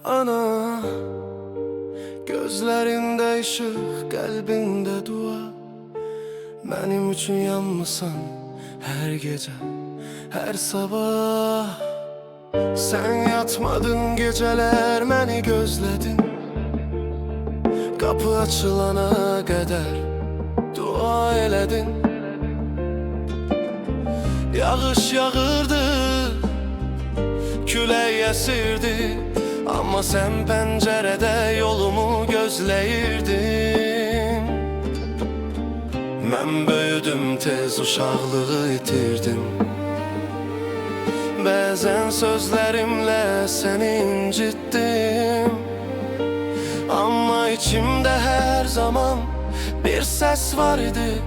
Ana, gözlerinde ışık, kalbinde dua. Benim üçün yanmısan her gece, her sabah. Sen yatmadın geceler, beni gözledin. Kapı açılana kadar dua eledin. Yağış yağırdı, külək esirdi, ama sen pencerede yolumu gözleyirdin. Ben büyüdüm, tez uşaqlığı itirdim. Bazen sözlerimle seni incittim, ama içimde her zaman bir ses var idi.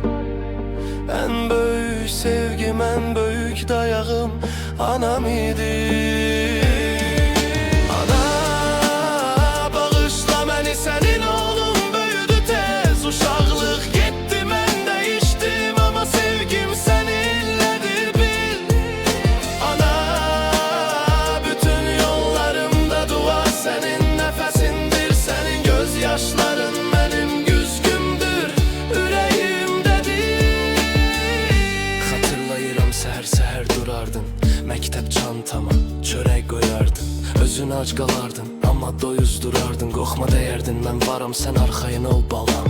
En büyük sevgim, en büyük dayağım anam idi. Ana, bağışla beni, senin oğlum büyüdü tez. Uşaqlıq gitti, mən değiştim, ama sevgim seninledir bil. Ana, bütün yollarımda dua senin nefesindir. Senin gözyaşların benim güzgümdür, ürəyimdedir. Hatırlayıram, səhər-səhər durardın, məktəb çantama çörək qoyardın. Özün ac qalardın, amma doyuz durardın. Qorxma deyərdin, mən varam, sən arxayın ol balam.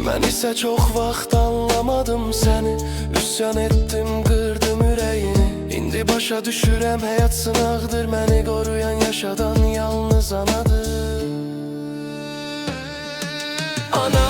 Mən isə çox vaxt anlamadım səni, üsyan etdim, qırdım ürəyini. İndi başa düşürəm, həyat sınaqdır, məni qoruyan yaşadan yalnız anadır. Ana,